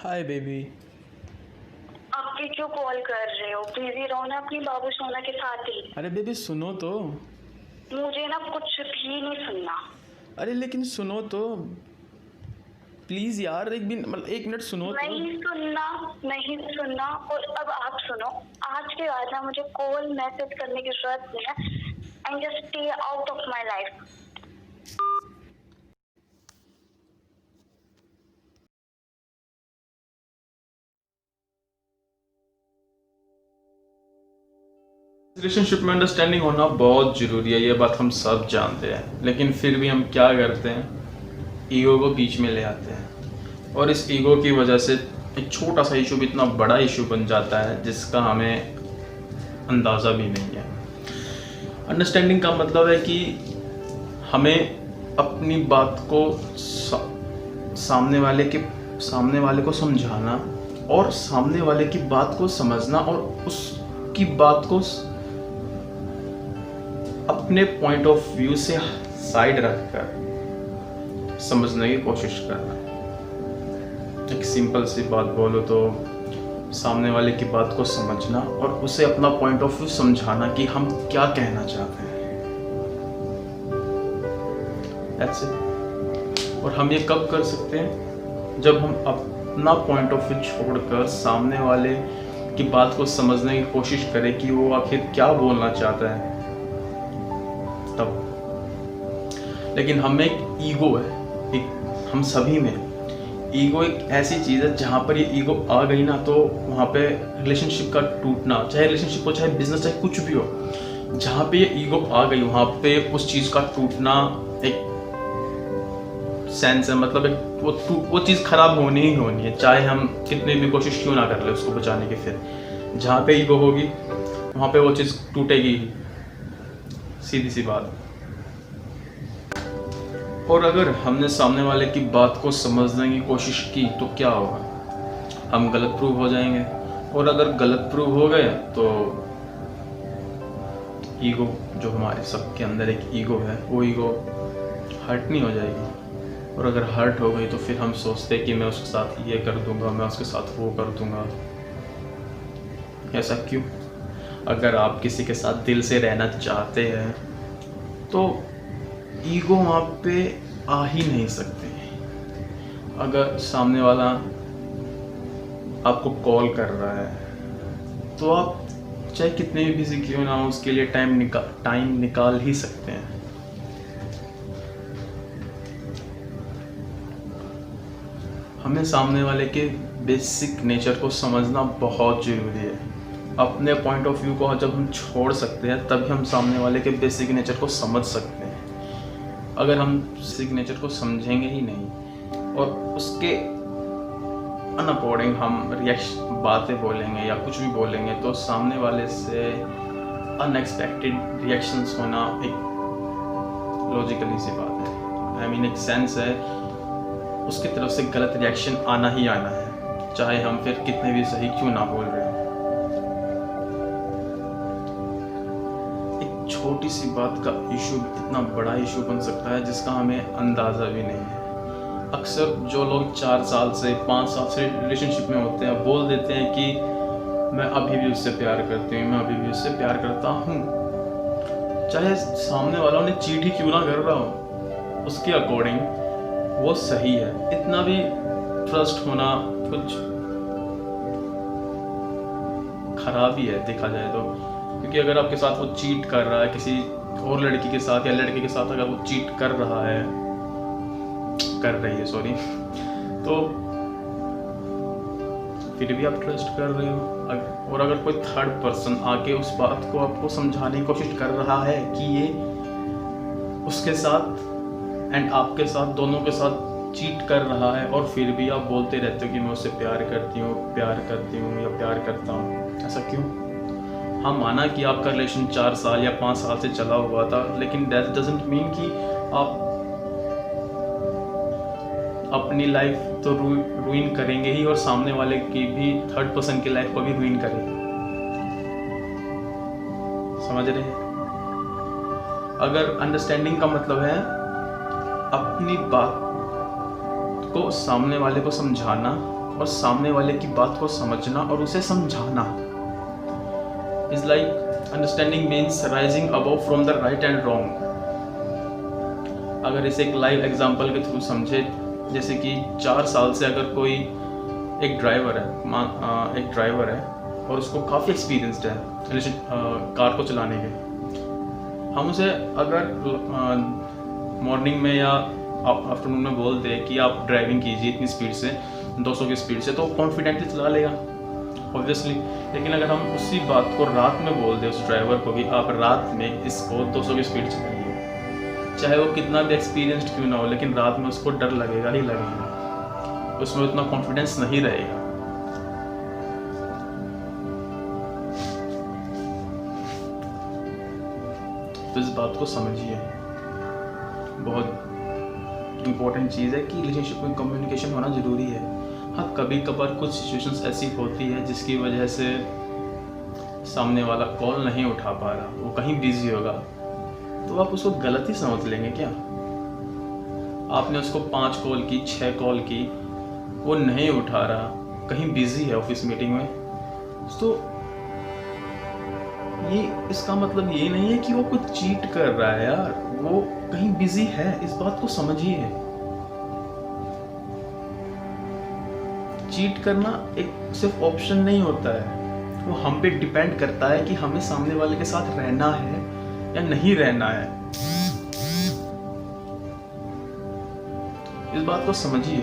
Hi baby. आप भी क्यों कॉल कर रहे हो? बिजी रहो ना अपनी बाबू सोना के साथ ही। अरे बेबी सुनो तो। मुझे ना कुछ भी नहीं सुनना। अरे लेकिन सुनो तो प्लीज़ यार, मतलब 1 मिनट सुनो तो। नहीं सुनना, नहीं सुनना। और अब आप सुनो, आज के बाद ना मुझे कॉल मैसेज करने की जरूरत नहीं है। And just stay out of my life. Relationship में अंडरस्टैंडिंग होना बहुत ज़रूरी है, ये बात हम सब जानते हैं। लेकिन फिर भी हम क्या करते हैं, ईगो को बीच में ले आते हैं। और इस ईगो की वजह से एक छोटा सा इशू भी इतना बड़ा इशू बन जाता है जिसका हमें अंदाज़ा भी नहीं है। अंडरस्टैंडिंग का मतलब है कि हमें अपनी बात को सामने वाले को समझाना और सामने वाले की बात को समझना और उसकी बात को अपने पॉइंट ऑफ व्यू से साइड रखकर समझने की कोशिश करना। एक सिंपल सी बात बोलो तो सामने वाले की बात को समझना और उसे अपना पॉइंट ऑफ व्यू समझाना कि हम क्या कहना चाहते हैं। That's it। और हम ये कब कर सकते हैं, जब हम अपना पॉइंट ऑफ व्यू छोड़कर सामने वाले की बात को समझने की कोशिश करें कि वो आखिर क्या बोलना चाहता है, तब। लेकिन हमें एक ईगो है, हम सभी में ईगो एक ऐसी चीज़ है जहाँ पर ये ईगो आ गई ना, तो वहाँ पे रिलेशनशिप का टूटना, चाहे रिलेशनशिप हो चाहे बिजनेस चाहे कुछ भी हो, जहाँ पे ये ईगो आ गई वहाँ पे उस चीज़ का टूटना एक सेंस है। मतलब एक वो चीज़ खराब होनी ही होनी है, चाहे हम कितनी भी कोशिश क्यों ना कर ले उसको बचाने की। फिर जहाँ पे ईगो होगी वहाँ पे वो चीज़ टूटेगी, सीधी सी बात। और अगर हमने सामने वाले की बात को समझने की कोशिश की तो क्या होगा, हम गलत प्रूव हो जाएंगे। और अगर गलत प्रूव हो गए तो ईगो, जो हमारे सबके अंदर एक ईगो है, वो ईगो हर्ट नहीं हो जाएगी। और अगर हर्ट हो गई तो फिर हम सोचते हैं कि मैं उसके साथ ये कर दूंगा, मैं उसके साथ वो कर दूंगा। ऐसा क्यों? अगर आप किसी के साथ दिल से रहना चाहते हैं तो ईगो वहाँ पे आ ही नहीं सकते। अगर सामने वाला आपको कॉल कर रहा है तो आप चाहे कितने भी बिजी क्यों ना हो उसके लिए टाइम निकाल ही सकते हैं। हमें सामने वाले के बेसिक नेचर को समझना बहुत ज़रूरी है। अपने पॉइंट ऑफ व्यू को जब हम छोड़ सकते हैं तभी हम सामने वाले के बेसिक नेचर को समझ सकते हैं। अगर हम सिग्नेचर को समझेंगे ही नहीं और उसके अनअकॉर्डिंग हम बातें बोलेंगे या कुछ भी बोलेंगे तो सामने वाले से अनएक्सपेक्टेड रिएक्शंस होना एक लॉजिकली सी बात है। एक सेंस है, उसकी तरफ से गलत रिएक्शन आना ही आना है, चाहे हम फिर कितने भी सही क्यों ना बोल रहे हो। छोटी सी बात का इशू इतना बड़ा इशू बन सकता है जिसका हमें अंदाज़ा भी नहीं है। अक्सर जो लोग 4 साल से 5 साल से रिलेशनशिप में होते हैं बोल देते हैं कि मैं अभी भी उससे प्यार करती हूँ, मैं अभी भी उससे प्यार करता हूँ, चाहे सामने वाला उन्हें चीट ही क्यों ना कर रहा हो, उसके अकॉर्डिंग वो सही है। इतना भी ट्रस्ट होना कुछ खराब ही है देखा जाए तो, क्योंकि अगर आपके साथ वो चीट कर रहा है किसी और लड़की के साथ या लड़के के साथ, अगर वो चीट कर रही है सॉरी, तो फिर भी आप ट्रस्ट कर रहे हो। और अगर कोई थर्ड पर्सन आके उस बात को आपको समझाने की कोशिश कर रहा है कि ये उसके साथ एंड आपके साथ दोनों के साथ चीट कर रहा है और फिर भी आप बोलते रहते हो कि मैं उससे प्यार करती हूँ या प्यार करता हूँ, ऐसा क्यों? हाँ, माना कि आपका रिलेशन 4 साल या 5 साल से चला हुआ था, लेकिन दैट डजंट मीन कि आप अपनी लाइफ तो रुइन करेंगे ही और सामने वाले की भी, थर्ड पर्सन की लाइफ को भी रुइन करेंगे। समझ रहे हैं? अगर अंडरस्टैंडिंग का मतलब है अपनी बात को सामने वाले को समझाना और सामने वाले की बात को समझना और उसे समझाना। Is like understanding means rising above from the right and wrong. अगर इसे एक लाइव एग्जांपल के थ्रू समझे, जैसे कि 4 साल से अगर कोई एक ड्राइवर है और उसको काफ़ी एक्सपीरियंसड है कार को चलाने के, हम उसे अगर मॉर्निंग में या आफ्टरनून में बोल दे कि आप ड्राइविंग कीजिए इतनी स्पीड से, 200 की स्पीड से, तो कॉन्फिडेंटली चला लेगा ऑब्वियसली। लेकिन अगर हम उसी बात को रात में बोल दें उस ड्राइवर को कि आप रात में इसको 200 की स्पीड चलाइए, चाहे वो कितना भी एक्सपीरियंस्ड क्यों ना हो, लेकिन रात में उसको डर लगेगा ही लगेगा, उसमें उतना कॉन्फिडेंस नहीं रहेगा। तो इस बात को समझिए, बहुत इम्पोर्टेंट चीज़ है कि रिलेशनशिप में कम्युनिकेशन होना ज़रूरी है। हाँ, कभी कभार कुछ सिचुएशंस ऐसी होती है जिसकी वजह से सामने वाला कॉल नहीं उठा पा रहा, वो कहीं बिजी होगा, तो आप उसको गलत ही समझ लेंगे क्या? आपने उसको 5 कॉल की, 6 कॉल की, वो नहीं उठा रहा, कहीं बिजी है ऑफिस मीटिंग में, तो ये इसका मतलब ये नहीं है कि वो कुछ चीट कर रहा है यार, वो कहीं बिजी है, इस बात को समझिए। चीट करना एक सिर्फ ऑप्शन नहीं होता है, वो हम पे डिपेंड करता है कि हमें सामने वाले के साथ रहना है या नहीं रहना है। इस बात को समझिए।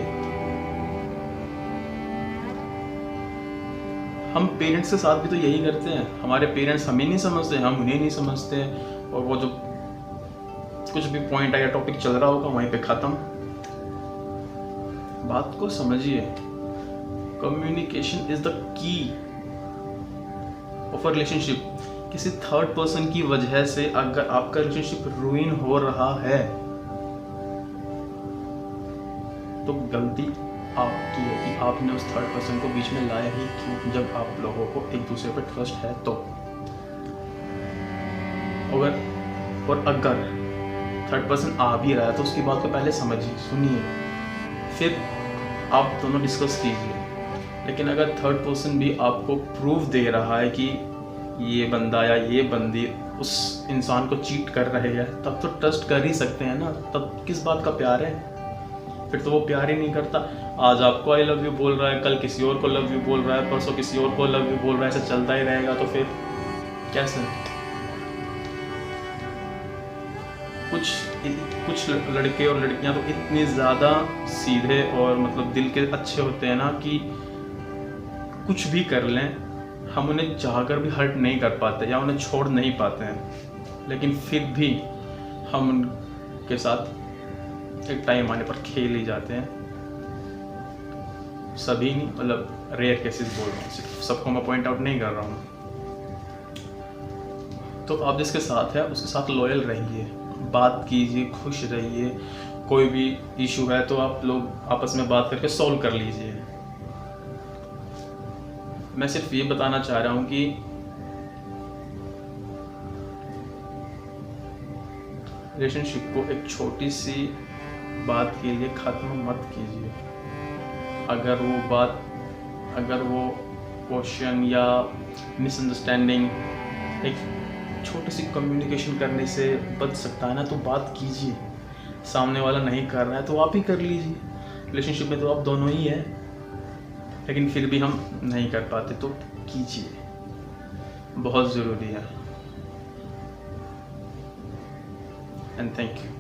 हम पेरेंट्स के साथ भी तो यही करते हैं, हमारे पेरेंट्स हमें नहीं समझते, हम उन्हें नहीं समझते हैं, और वो जो कुछ भी पॉइंट आया, टॉपिक चल रहा होगा, वहीं पे ख़त्म। बात को समझिए। Communication is the key of a relationship. किसी थर्ड पर्सन की वजह से अगर आपका रिलेशनशिप रुइन हो रहा है तो गलती आपकी है कि आपने उस थर्ड पर्सन को बीच में लाया ही क्यों, जब आप लोगों को एक दूसरे पर ट्रस्ट है तो। अगर थर्ड पर्सन आ भी रहा है तो उसकी बात को पहले समझिए, सुनिए, फिर आप दोनों डिस्कस कीजिए। लेकिन अगर थर्ड पर्सन भी आपको प्रूफ दे रहा है कि ये बंदा या ये बंदी उस इंसान को चीट कर रहे हैं, तब तो ट्रस्ट कर ही सकते हैं ना, तब किस बात का प्यार है? फिर तो वो प्यार ही नहीं करता। आज आपको आई लव यू बोल रहा है, कल किसी और को लव यू बोल रहा है, परसों किसी और को लव यू बोल रहा है, ऐसा चलता ही रहेगा, तो फिर कैसे? कुछ लड़के और लड़कियां तो इतने ज़्यादा सीधे और मतलब दिल के अच्छे होते हैं ना कि कुछ भी कर लें, हम उन्हें चाहकर भी हर्ट नहीं कर पाते या उन्हें छोड़ नहीं पाते हैं, लेकिन फिर भी हम उनके साथ एक टाइम आने पर खेल ही जाते हैं। सभी नहीं, मतलब रेयर केसेस बोल रहा हूँ, सिर्फ सबको मैं पॉइंट आउट नहीं कर रहा हूँ। तो आप जिसके साथ है उसके साथ लॉयल रहिए, बात कीजिए, खुश रहिए। कोई भी इशू है तो आप लोग आपस में बात करके सॉल्व कर लीजिए। मैं सिर्फ ये बताना चाह रहा हूँ कि रिलेशनशिप को एक छोटी सी बात के लिए ख़त्म मत कीजिए। अगर वो क्वेश्चन या मिसअंडरस्टैंडिंग एक छोटी सी कम्युनिकेशन करने से बच सकता है ना, तो बात कीजिए। सामने वाला नहीं कर रहा है तो आप ही कर लीजिए। रिलेशनशिप में तो आप दोनों ही हैं, लेकिन फिर भी हम नहीं कर पाते, तो कीजिए, बहुत ज़रूरी है। And thank you.